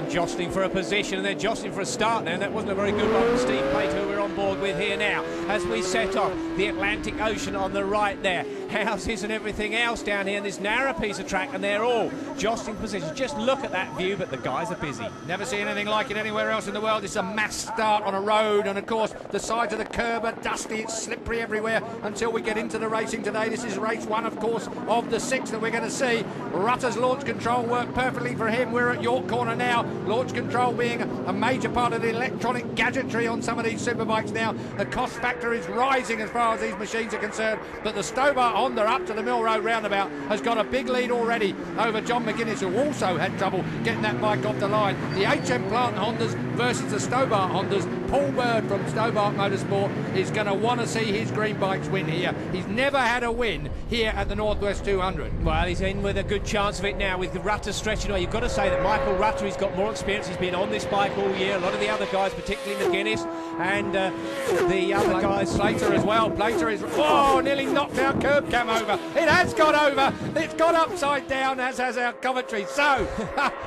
Jostling for a position, and they're jostling for a start now, and that wasn't a very good one for Steve Plato, who we're on board with here now as we set off the Atlantic Ocean on the right there. Houses and everything else down here in this narrow piece of track, and they're all jostling positions. Just look at that view, but the guys are busy. Never seen anything like it anywhere else in the world. It's a mass start on a road, and of course the sides of the curb are dusty, it's slippery everywhere until we get into the racing today. This is race one, of course, of the 6 that we're going to see. Rutter's launch control worked perfectly for him. We're at York Corner now. Launch control being a major part of the electronic gadgetry on some of these superbikes now. The cost factor is rising as far as these machines are concerned, but the Stobart Honda up to the Mill Road roundabout has got a big lead already over John McGuinness, who also had trouble getting that bike off the line. The HM Plant Hondas versus the Stobart Hondas. Paul Bird from Stobart Motorsport is going to want to see his green bikes win here. He's never had a win here at the Northwest 200. Well, he's in with a good chance of it now with the Rutter stretching away. You've got to say that Michael Rutter, he's got more experience. He's been on this bike all year. A lot of the other guys, particularly McGuinness and the other guys. Plater as well. Plater is, oh, nearly knocked our curb cam over. It has gone over. It's gone upside down, as has our commentary. So,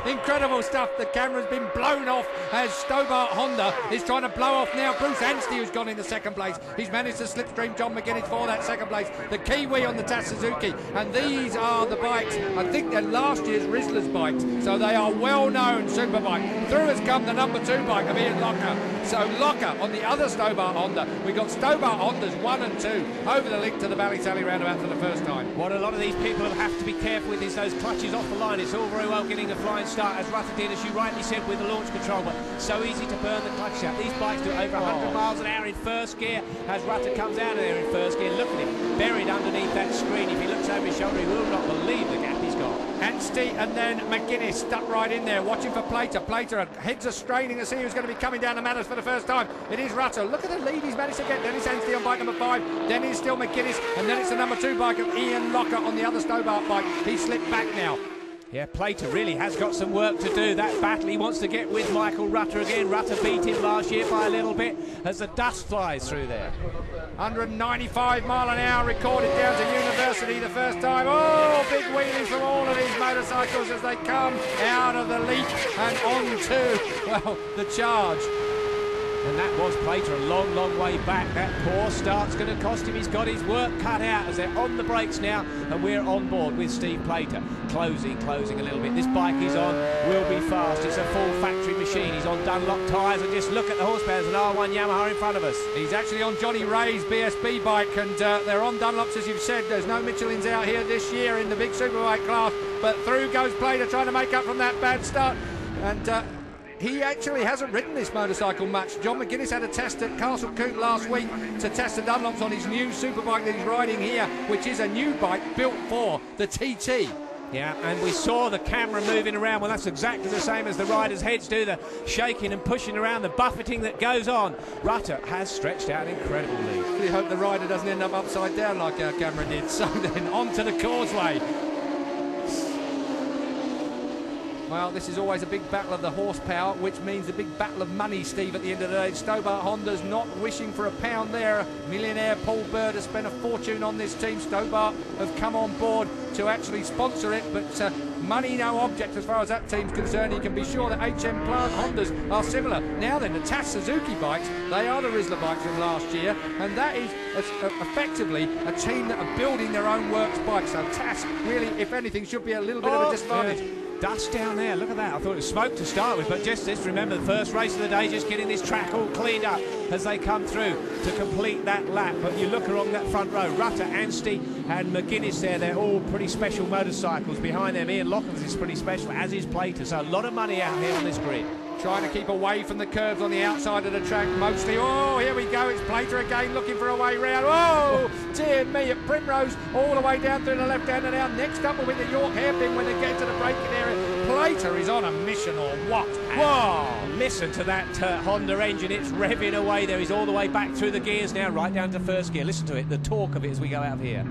incredible stuff. The camera's been blown off as Stobart Honda is trying to blow off now Bruce Anstey, who's gone into second place. He's managed to slipstream John McGuinness for that second place. The Kiwi on the TAS Suzuki, and these are the bikes, I think they're last year's Rizzler's bikes, so they are well-known superbike. Through has come the number 2 bike of Ian Locker. So Locker on the other Stobart Honda. We've got Stobart Hondas 1 and 2 over the link to the Ballysally roundabout for the first time. What a lot of these people have to be careful with is those clutches off the line. It's all very well getting a flying start, as Rutter did, as you rightly said, with the launch control, but so easy to burn the clutch out. These bikes do over 100 miles an hour in first gear as Rutter comes out of there in first gear. Look at him, buried underneath that screen. If he looks over his shoulder, he will not believe the gap he's got. Anstey and then McGuinness stuck right in there, watching for Plater. Plater, heads are straining to see who's going to be coming down the Matters for the first time. It is Rutter. Look at the lead he's managed to get. Then it's Anstey on bike number 5. Then it's still McGuinness. And then it's the number 2 bike of Ian Locker on the other Stobart bike. He's slipped back now. Yeah, Plater really has got some work to do. That battle, he wants to get with Michael Rutter again. Rutter beat him last year by a little bit as the dust flies through there. 195 mile an hour recorded down to University the first time. Oh, big wheelies from all of these motorcycles as they come out of the leap and onto, well, the charge. And that was Plater a long, long way back. That poor start's going to cost him. He's got his work cut out as they're on the brakes now, and we're on board with Steve Plater. Closing a little bit. This bike he's on will be fast. It's a full factory machine. He's on Dunlop tyres, and just look at the horsepower. There's an R1 Yamaha in front of us. He's actually on Johnny Ray's BSB bike, and they're on Dunlops, as you've said. There's no Michelins out here this year in the big superbike class, but through goes Plater trying to make up from that bad start. And he actually hasn't ridden this motorcycle much. John McGuinness had a test at Castle Coot last week to test the Dunlops on his new superbike that he's riding here, which is a new bike built for the TT. Yeah, and we saw the camera moving around. Well, that's exactly the same as the riders' heads do, the shaking and pushing around, the buffeting that goes on. Rutter has stretched out incredibly. We hope the rider doesn't end up upside down like our camera did. So then on to the causeway. Well, this is always a big battle of the horsepower, which means a big battle of money, Steve, at the end of the day. Stobart Honda's not wishing for a pound there. Millionaire Paul Bird has spent a fortune on this team. Stobart have come on board to actually sponsor it, but money no object as far as that team's concerned. You can be sure that HM Plant Hondas are similar. Now then, the TAS Suzuki bikes, they are the Rizzler bikes from last year, and that is effectively a team that are building their own works bikes. So TAS really, if anything, should be a little bit of a disadvantage. Yeah. Dust down there, look at that. I thought it was smoke to start with, but just remember the first race of the day, just getting this track all cleaned up as they come through to complete that lap. But you look along that front row, Rutter, Anstey and McGuinness there, they're all pretty special motorcycles. Behind them, Ian Lockham's is pretty special, as is Plater. So a lot of money out here on this grid. Trying to keep away from the curves on the outside of the track mostly. Oh, here we go. It's Plater again looking for a way round. Oh, dear me, at Primrose all the way down through the left-hand and now. Next up will be the York hairpin when they get to the braking area. Plater is on a mission or what? Whoa, listen to that Honda engine. It's revving away there. He's all the way back through the gears now, right down to first gear. Listen to it, the torque of it as we go out of here.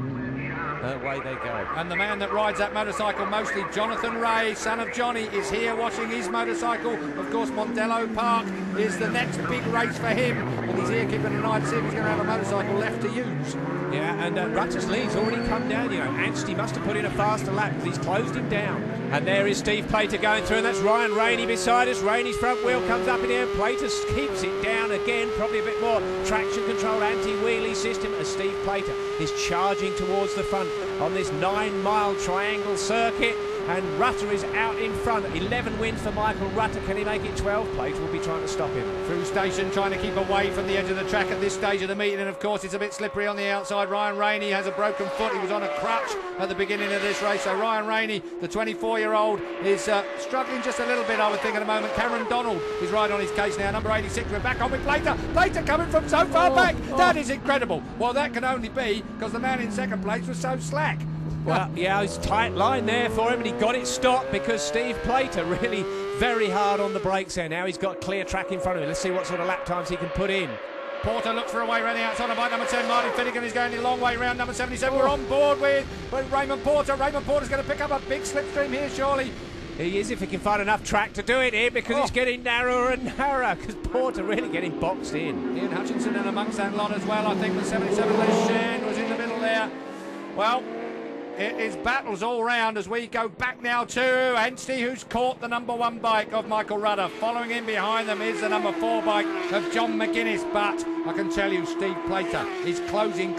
Away they go. And the man that rides that motorcycle mostly, Jonathan Ray, son of Johnny, is here watching his motorcycle. Of course, Mondello Park is the next big race for him, and he's here keeping an eye to see if he's going to have a motorcycle left to use. Yeah, and Rutter's lead's already come down, you know. Anstey must have put in a faster lap because he's closed him down. And there is Steve Plater going through, and that's Ryan Rainey beside us. Rainey's front wheel comes up in the air. Plater keeps it down again, probably a bit more traction control, anti-wheelie system as Steve Plater is charging towards the front on this 9-mile triangle circuit. And Rutter is out in front. 11 wins for Michael Rutter. Can he make it 12? Plater will be trying to stop him. Through station, trying to keep away from the edge of the track at this stage of the meeting. And of course, it's a bit slippery on the outside. Ryan Rainey has a broken foot. He was on a crutch at the beginning of this race. So Ryan Rainey, the 24-year-old, is struggling just a little bit, I would think, at the moment. Cameron Donald is right on his case now. Number 86, we're back on with Plater. Plater coming from so far back. That is incredible. Well, that can only be because the man in second place was so slack. Well, yeah, it's a tight line there for him, and he got it stopped because Steve Plater really very hard on the brakes there. Now he's got clear track in front of him. Let's see what sort of lap times he can put in. Porter looks for a way around the outside of bike number 10. Martin Finnegan is going a long way round number 77. We're on board with Raymond Porter. Raymond Porter's going to pick up a big slipstream here, surely. He is, if he can find enough track to do it here, because it's getting narrower and narrower, because Porter really getting boxed in. Ian Hutchinson in amongst that lot as well. I think the 77 Les Shan was in the middle there. Well, it is battles all round as we go back now to Anstey, who's caught the number 1 bike of Michael Rutter. Following in behind them is the number 4 bike of John McGuinness. But I can tell you, Steve Plater is closing.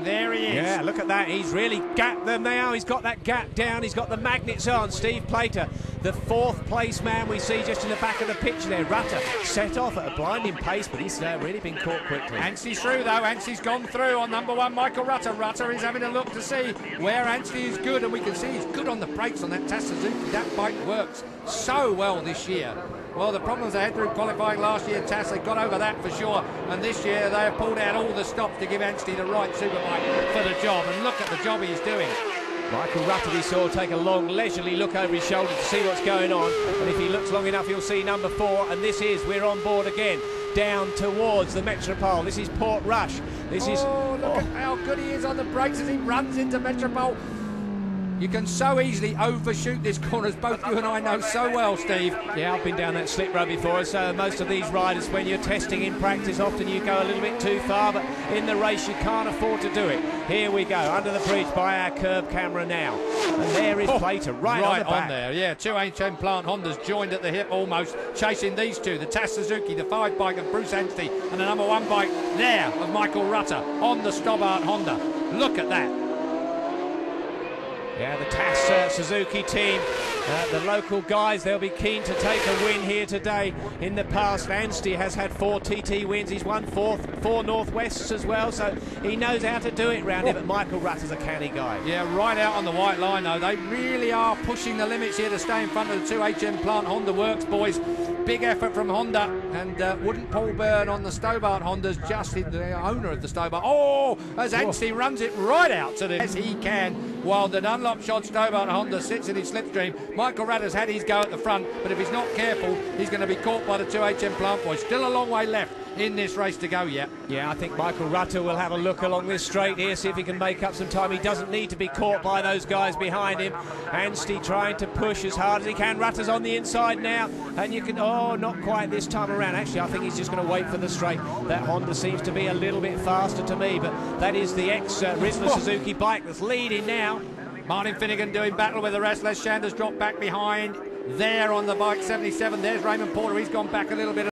There he is. Yeah, look at that. He's really gapped them now. He's got that gap down. He's got the magnets on. Steve Plater, the 4th place man we see just in the back of the picture there. Rutter set off at a blinding pace, but he's really been caught quickly. Anstey's through, though. Anstey's gone through on number 1, Michael Rutter. Rutter is having a look to see where Anstey is good, and we can see he's good on the brakes on that TAS Suzuki. That bike works so well this year. Well, the problems they had through qualifying last year, TAS, they got over that for sure. And this year they have pulled out all the stops to give Anstey the right superbike for the job. And look at the job he's doing. Michael Rutter, we saw, take a long, leisurely look over his shoulder to see what's going on. And if he looks long enough, he'll see number 4. And this is, we're on board again, down towards the Metropole. This is Port Rush. This is... Look at how good he is on the brakes as he runs into Metropole. You can so easily overshoot this corner, as both you and I know so well, Steve. Yeah, I've been down that slip road before, so most of these riders, when you're testing in practice, often you go a little bit too far, but in the race you can't afford to do it. Here we go, under the bridge by our curb camera now. And there is Plater, right on the back. On there, yeah. 2 HM Plant Hondas joined at the hip almost, chasing these two. The TAS Suzuki, the 5 bike of Bruce Anstey, and the number 1 bike there of Michael Rutter on the Stobart Honda. Look at that. Yeah, the TAS Suzuki team, the local guys, they'll be keen to take a win here today. In the past, Anstey has had 4 TT wins. He's won 4 Northwests as well, so he knows how to do it round here. But Michael Rutter's a canny guy. Yeah, right out on the white line, though. They really are pushing the limits here to stay in front of the 2 HM Plant Honda Works boys. Big effort from Honda, and wouldn't Paul Byrne on the Stobart Hondas, just the owner of the Stobart. Oh, as Anstey runs it right out to the as he can, while the Dunlop shod Stobart Honda sits in his slipstream. Michael Rutter's had his go at the front, but if he's not careful, he's going to be caught by the 2 HM Plant boys. Still a long way left in this race to go yet. Yeah, I think Michael Rutter will have a look along this straight here, see if he can make up some time. He doesn't need to be caught by those guys behind him. Anstey trying to push as hard as he can. Rutter's on the inside now, and you can, not quite this time around. Actually, I think he's just going to wait for the straight. That Honda seems to be a little bit faster to me, but that is the ex-Rizzler Suzuki bike that's leading now. Martin Finnegan doing battle with the rest. Les Shanders dropped back behind there on the bike 77. There's Raymond Porter. He's gone back a little bit.